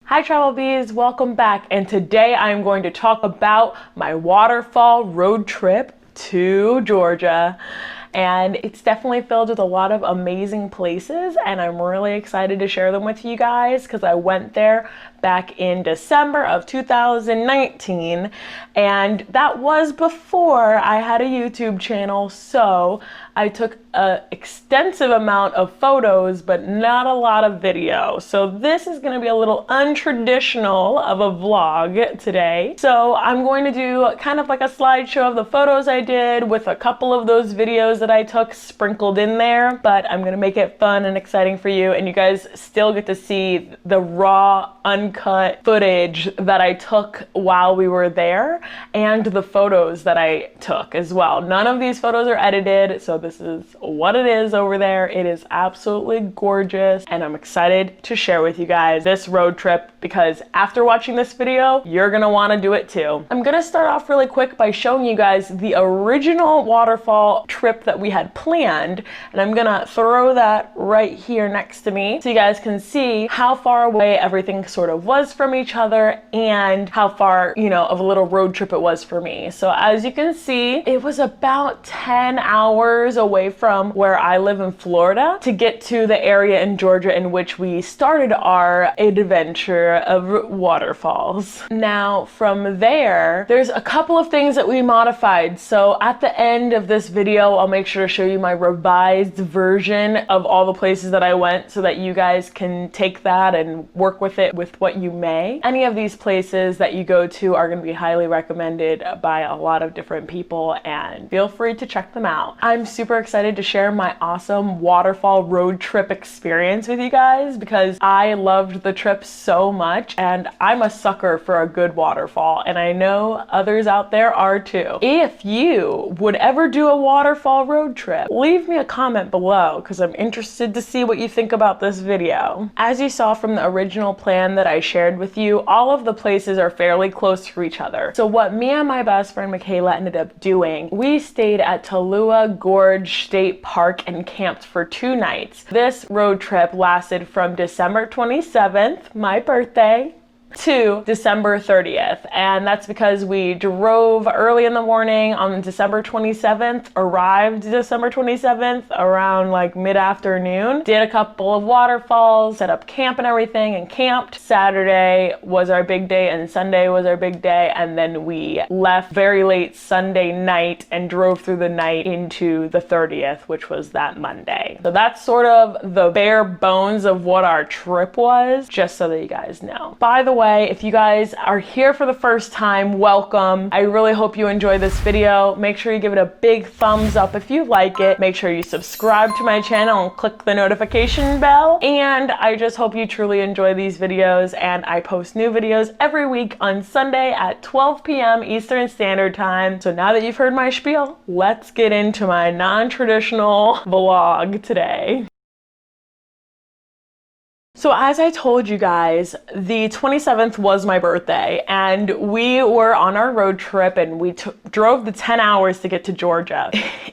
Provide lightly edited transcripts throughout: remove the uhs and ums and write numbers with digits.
Hi Travel Bees, welcome back, and today I'm going to talk about my waterfall road trip to Georgia. And it's definitely filled with a lot of amazing places, and I'm really excited to share them with you guys because I went there back in December of 2019, and that was before I had a YouTube channel, so I took an extensive amount of photos but not a lot of video. So this is going to be a little untraditional of a vlog today. So I'm going to do kind of like a slideshow of the photos I did with a couple of those videos that I took sprinkled in there, but I'm going to make it fun and exciting for you, and you guys still get to see the raw, uncut footage that I took while we were there and the photos that I took as well. None of these photos are edited, so this is what it is over there. It is absolutely gorgeous, and I'm excited to share with you guys this road trip because after watching this video, you're gonna want to do it too. I'm gonna start off really quick by showing you guys the original waterfall trip that we had planned, and I'm gonna throw that right here next to me so you guys can see how far away everything sort of was from each other and how far, of a little road trip it was for me. So as you can see, it was about 10 hours away from where I live in Florida to get to the area in Georgia in which we started our adventure of waterfalls. Now from there, there's a couple of things that we modified. So at the end of this video, I'll make sure to show you my revised version of all the places that I went so that you guys can take that and work with it with what you may. Any of these places that you go to are going to be highly recommended by a lot of different people, and feel free to check them out. I'm super excited to share my awesome waterfall road trip experience with you guys because I loved the trip so much, and I'm a sucker for a good waterfall, and I know others out there are too. If you would ever do a waterfall road trip, leave me a comment below because I'm interested to see what you think about this video. As you saw from the original plan that I shared with you, all of the places are fairly close to each other. So what me and my best friend Michaela ended up doing, we stayed at Tallulah Gorge State Park and camped for 2 nights. This road trip lasted from December 27th, my birthday, to December 30th, and that's because we drove early in the morning on December 27th, arrived December 27th around like mid-afternoon, did a couple of waterfalls, set up camp and everything, and camped. Saturday was our big day and Sunday was our big day, and then we left very late Sunday night and drove through the night into the 30th, which was that Monday. So that's sort of the bare bones of what our trip was, just so that you guys know. By the way, if you guys are here for the first time, welcome. I really hope you enjoy this video. Make sure you give it a big thumbs up if you like it. Make sure you subscribe to my channel and click the notification bell. And I just hope you truly enjoy these videos, and I post new videos every week on Sunday at 12 p.m. Eastern Standard Time. So now that you've heard my spiel, let's get into my non-traditional vlog today. So as I told you guys, the 27th was my birthday, and we were on our road trip, and we drove the 10 hours to get to Georgia.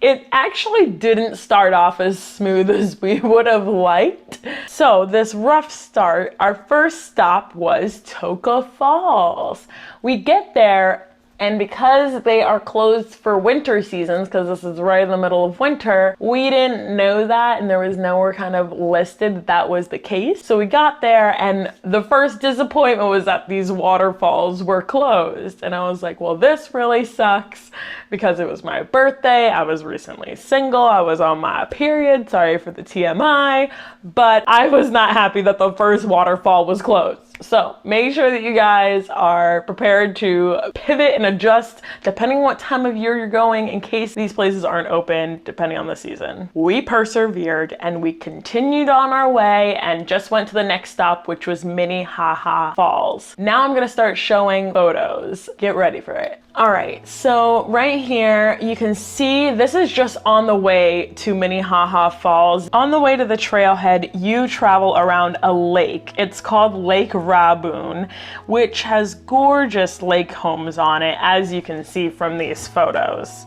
It actually didn't start off as smooth as we would have liked. So this rough start, our first stop was Toca Falls. We get there, and because they are closed for winter seasons, because this is right in the middle of winter, we didn't know that, and there was nowhere kind of listed that that was the case. So we got there, and the first disappointment was that these waterfalls were closed. And I was like, well, this really sucks because it was my birthday. I was recently single. I was on my period. Sorry for the TMI, but I was not happy that the first waterfall was closed. So make sure that you guys are prepared to pivot and adjust depending on what time of year you're going in case these places aren't open depending on the season. We persevered and we continued on our way and just went to the next stop, which was Minnehaha Falls. Now I'm gonna start showing photos. Get ready for it. All right, so right here you can see this is just on the way to Minnehaha Falls. On the way to the trailhead, you travel around a lake. It's called Lake Rabun, which has gorgeous lake homes on it, as you can see from these photos.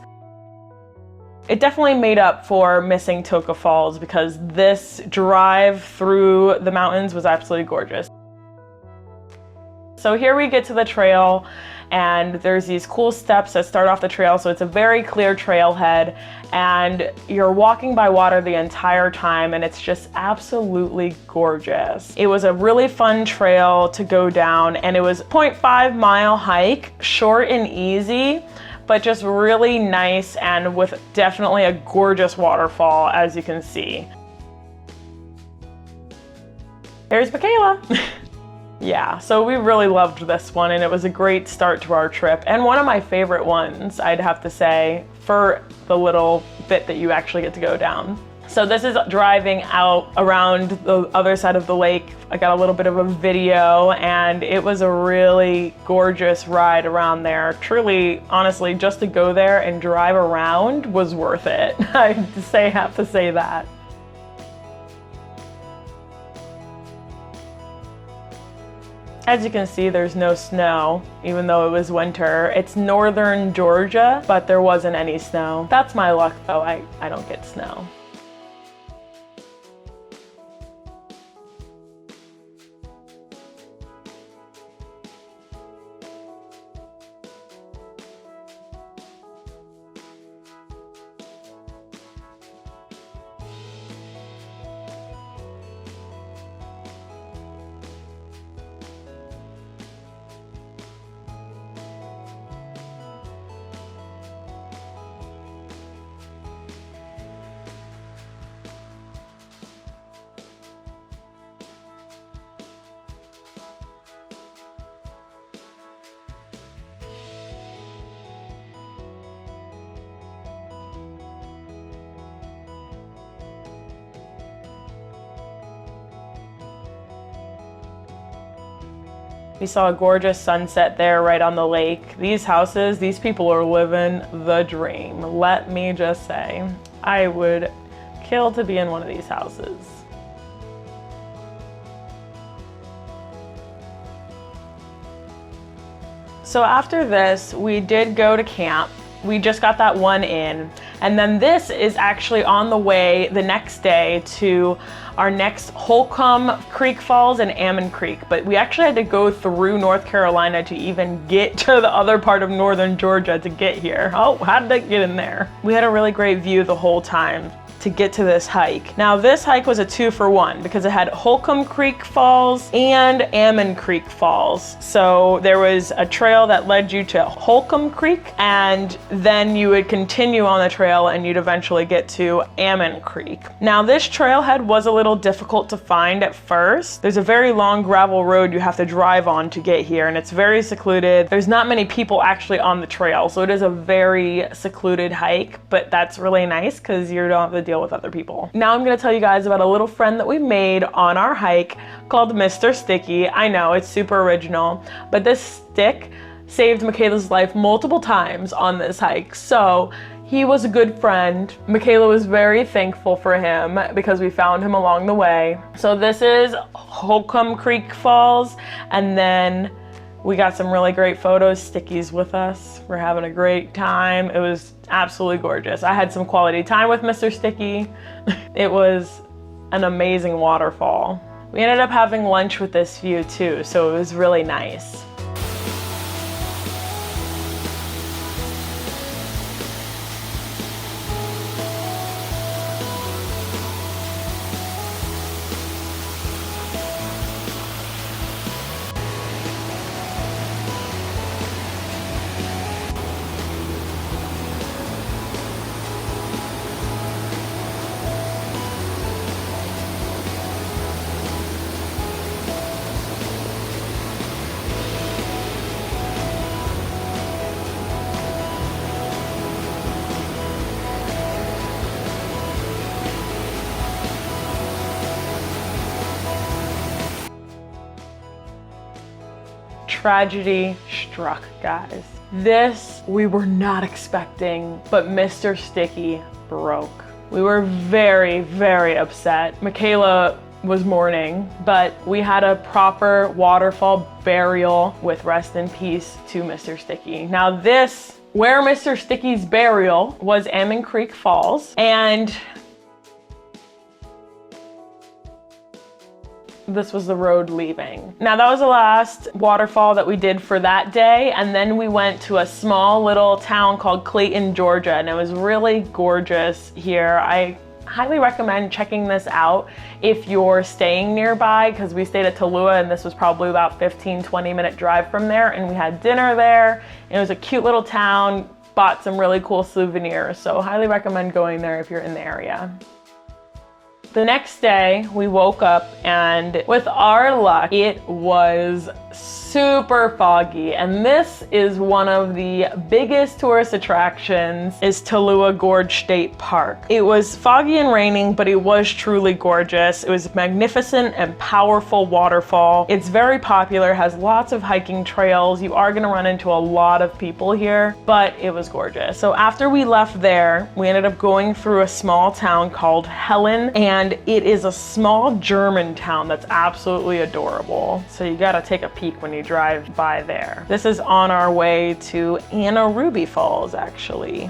It definitely made up for missing Toca Falls because this drive through the mountains was absolutely gorgeous. So here we get to the trail, and there's these cool steps that start off the trail, so it's a very clear trailhead, and you're walking by water the entire time, and it's just absolutely gorgeous. It was a really fun trail to go down, and it was a 0.5-mile hike, short and easy, but just really nice, and with definitely a gorgeous waterfall, as you can see. There's Michaela. Yeah, so we really loved this one, and it was a great start to our trip, and one of my favorite ones, I'd have to say, for the little bit that you actually get to go down. So this is driving out around the other side of the lake. I got a little bit of a video, and it was a really gorgeous ride around there. Truly, honestly, just to go there and drive around was worth it. I have to say that. As you can see, there's no snow, even though it was winter. It's northern Georgia, but there wasn't any snow. That's my luck, though. I don't get snow. We saw a gorgeous sunset there right on the lake. These houses, these people are living the dream. Let me just say, I would kill to be in one of these houses. So after this, we did go to camp. We just got that one in. And then this is actually on the way the next day to our next Holcomb Creek Falls and Ammons Creek. But we actually had to go through North Carolina to even get to the other part of northern Georgia to get here. Oh, how did I get in there? We had a really great view the whole time to get to this hike. Now this hike was a 2-for-1 because it had Holcomb Creek Falls and Ammons Creek Falls. So there was a trail that led you to Holcomb Creek, and then you would continue on the trail and you'd eventually get to Ammons Creek. Now this trailhead was a little difficult to find at first. There's a very long gravel road you have to drive on to get here, and it's very secluded. There's not many people actually on the trail, so it is a very secluded hike, but that's really nice because you don't have to deal with other people. Now I'm going to tell you guys about a little friend that we made on our hike called Mr. Sticky. I know, it's super original, but this stick saved Michaela's life multiple times on this hike. So he was a good friend. Michaela was very thankful for him because we found him along the way. So this is Holcomb Creek Falls, and then we got some really great photos. Sticky's with us. We're having a great time. It was absolutely gorgeous. I had some quality time with Mr. Sticky. It was an amazing waterfall. We ended up having lunch with this view too, so it was really nice. Tragedy struck, guys. This we were not expecting, but Mr. Sticky broke. We were very, very upset. Michaela was mourning, but we had a proper waterfall burial with rest in peace to Mr. Sticky. Now this, where Mr. Sticky's burial was Ammons Creek Falls, and this was the road leaving. Now that was the last waterfall that we did for that day, and then we went to a small little town called Clayton, Georgia, and it was really gorgeous here. I highly recommend checking this out if you're staying nearby, because we stayed at Tallulah and this was probably about 15-20 minute drive from there, and we had dinner there. It was a cute little town, bought some really cool souvenirs, so highly recommend going there if you're in the area. The next day we woke up and with our luck, it was super foggy, and this is one of the biggest tourist attractions is Tallulah Gorge State Park. It was foggy and raining, but it was truly gorgeous. It was a magnificent and powerful waterfall. It's very popular, has lots of hiking trails. You are gonna run into a lot of people here, but it was gorgeous. So after we left there, we ended up going through a small town called Helen, and it is a small German town that's absolutely adorable. So you gotta take a peek when you drive by there. This is on our way to Tallaluh Falls, actually.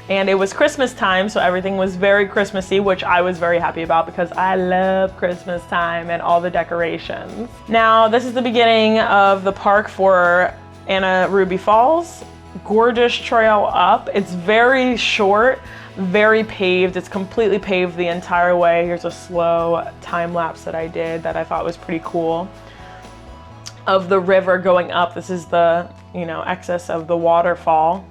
And it was Christmas time, so everything was very Christmassy, which I was very happy about because I love Christmas time and all the decorations. Now, this is the beginning of the park for Tallaluh Falls. Gorgeous trail up. It's very short, very paved. It's completely paved the entire way. Here's a slow time lapse that I did that I thought was pretty cool. Of the river going up. This is the, excess of the waterfall,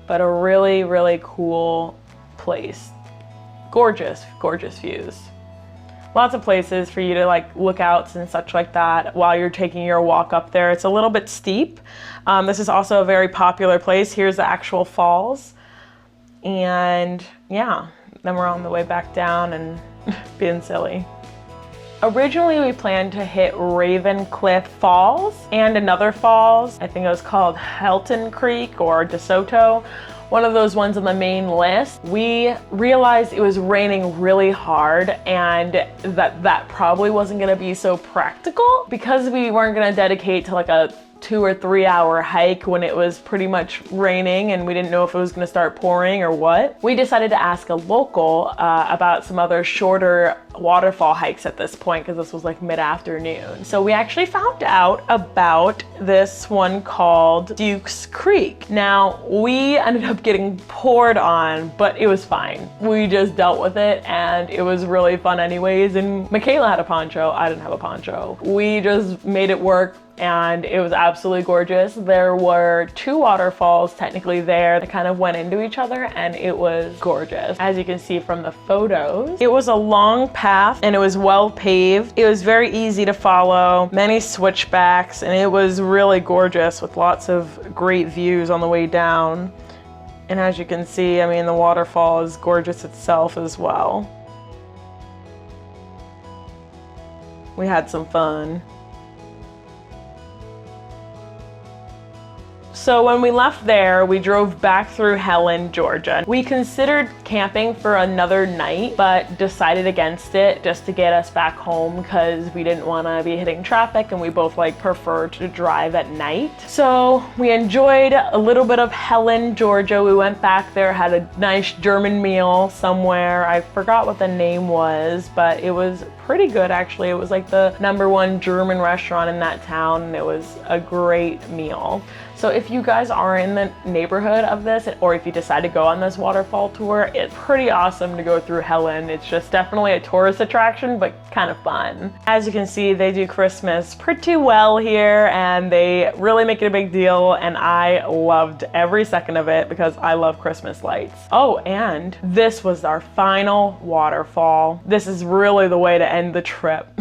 but a really, really cool place. Gorgeous, gorgeous views. Lots of places for you to look out and such like that while you're taking your walk up there. It's a little bit steep. This is also a very popular place. Here's the actual falls. And yeah, then we're on the way back down and being silly. Originally, we planned to hit Cliff Falls and another falls. I think it was called Helton Creek or DeSoto, one of those ones on the main list. We realized it was raining really hard and that probably wasn't gonna be so practical because we weren't gonna dedicate to a 2 or 3 hour hike when it was pretty much raining and we didn't know if it was going to start pouring or what. We decided to ask a local about some other shorter waterfall hikes at this point because this was mid-afternoon. So we actually found out about this one called Duke's Creek. Now, we ended up getting poured on, but it was fine. We just dealt with it and it was really fun anyways. And Michaela had a poncho, I didn't have a poncho. We just made it work. And it was absolutely gorgeous. There were 2 waterfalls technically there that kind of went into each other and it was gorgeous. As you can see from the photos, it was a long path and it was well paved. It was very easy to follow, many switchbacks, and it was really gorgeous with lots of great views on the way down. And as you can see, the waterfall is gorgeous itself as well. We had some fun. So when we left there, we drove back through Helen, Georgia. We considered camping for another night, but decided against it just to get us back home because we didn't want to be hitting traffic and we both prefer to drive at night. So we enjoyed a little bit of Helen, Georgia. We went back there, had a nice German meal somewhere. I forgot what the name was, but it was pretty good actually. It was the #1 German restaurant in that town and it was a great meal. So if you guys are in the neighborhood of this, or if you decide to go on this waterfall tour, it's pretty awesome to go through Helen. It's just definitely a tourist attraction, but kind of fun. As you can see, they do Christmas pretty well here and they really make it a big deal, and I loved every second of it because I love Christmas lights. Oh, and this was our final waterfall. This is really the way to end the trip.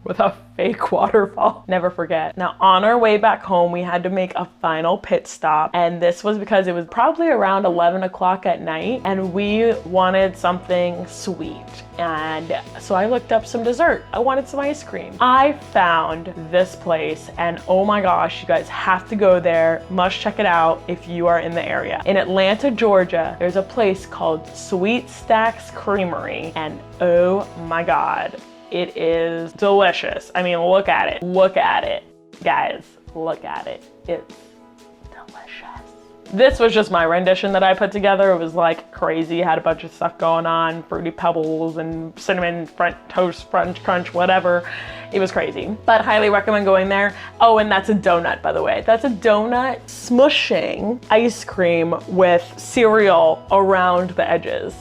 With a fake waterfall. Never forget. Now, on our way back home, we had to make a final pit stop, and this was because it was probably around 11 o'clock at night and we wanted something sweet. And so I looked up some dessert. I wanted some ice cream. I found this place and oh my gosh, you guys have to go there. Must check it out if you are in the area. In Atlanta, Georgia, there's a place called Sweet Stacks Creamery, and oh my God, it is delicious. Look at it. Look at it. Guys, look at it. It's delicious. This was just my rendition that I put together. It was like crazy, had a bunch of stuff going on, Fruity Pebbles and cinnamon toast French crunch, whatever. It was crazy, but highly recommend going there. Oh, and that's a donut, by the way. That's a donut smushing ice cream with cereal around the edges.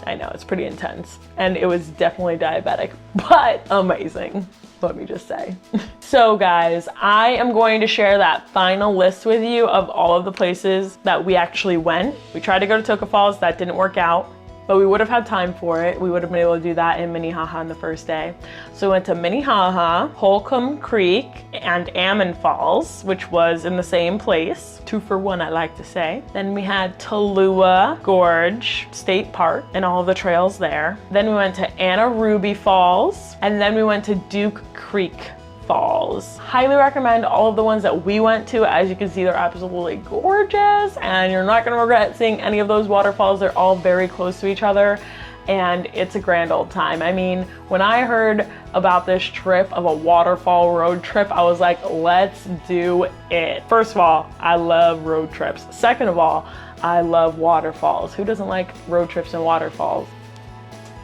I know, it's pretty intense. And it was definitely diabetic, but amazing, let me just say. So guys, I am going to share that final list with you of all of the places that we actually went. We tried to go to Toca Falls, that didn't work out, but we would have had time for it. We would have been able to do that in Minnehaha on the first day. So we went to Minnehaha, Holcomb Creek, and Ammons Falls, which was in the same place. 2 for 1, I like to say. Then we had Tallulah Gorge State Park and all the trails there. Then we went to Tallaluh Falls, and then we went to Duke Creek Falls. Highly recommend all of the ones that we went to. As you can see, they're absolutely gorgeous and you're not gonna regret seeing any of those waterfalls. They're all very close to each other and it's a grand old time. I mean, when I heard about this trip of a waterfall road trip, I was like, let's do it. First of all, I love road trips. Second of all, I love waterfalls. Who doesn't like road trips and waterfalls?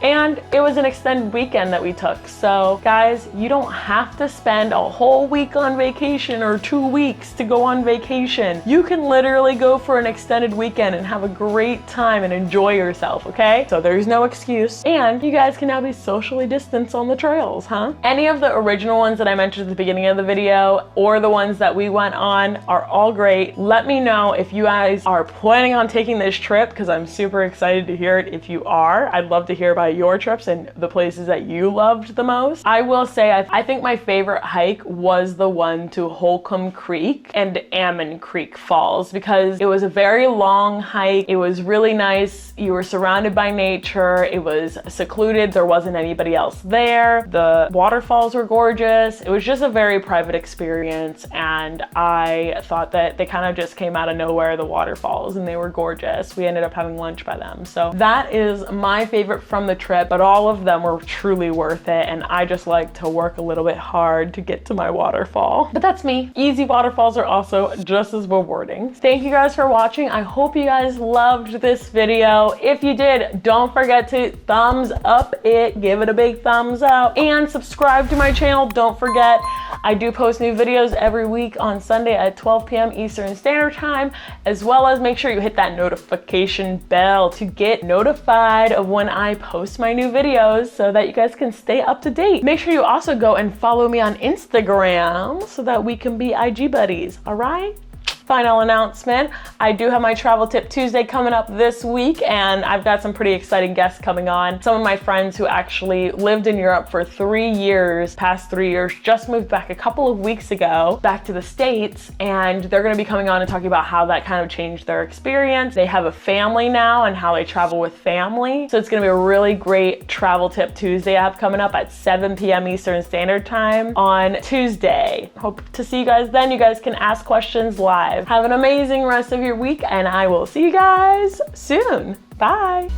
And it was an extended weekend that we took. So guys, you don't have to spend a whole week on vacation or 2 weeks to go on vacation. You can literally go for an extended weekend and have a great time and enjoy yourself, okay? So there's no excuse. And you guys can now be socially distanced on the trails, huh? Any of the original ones that I mentioned at the beginning of the video or the ones that we went on are all great. Let me know if you guys are planning on taking this trip because I'm super excited to hear it if you are. I'd love to hear about your trips and the places that you loved the most. I will say I think my favorite hike was the one to Holcomb Creek and Ammons Creek Falls because it was a very long hike. It was really nice. You were surrounded by nature. It was secluded. There wasn't anybody else there. The waterfalls were gorgeous. It was just a very private experience and I thought that they kind of just came out of nowhere, the waterfalls, and they were gorgeous. We ended up having lunch by them. So that is my favorite from the trip, but all of them were truly worth it and I just like to work a little bit hard to get to my waterfall. But that's me. Easy waterfalls are also just as rewarding. Thank you guys for watching. I hope you guys loved this video. If you did, don't forget to thumbs up it, give it a big thumbs up, and subscribe to my channel. Don't forget, I do post new videos every week on Sunday at 12 p.m. Eastern Standard Time, as well as make sure you hit that notification bell to get notified of when I post my new videos so that you guys can stay up to date. Make sure you also go and follow me on Instagram so that we can be IG buddies, all right? Final announcement, I do have my Travel Tip Tuesday coming up this week and I've got some pretty exciting guests coming on. Some of my friends who actually lived in Europe for 3 years, past 3 years, just moved back a couple of weeks ago back to the States and they're gonna be coming on and talking about how that kind of changed their experience. They have a family now and how they travel with family. So it's gonna be a really great Travel Tip Tuesday I have coming up at 7 p.m. Eastern Standard Time on Tuesday. Hope to see you guys then. You guys can ask questions live. Have an amazing rest of your week and I will see you guys soon. Bye.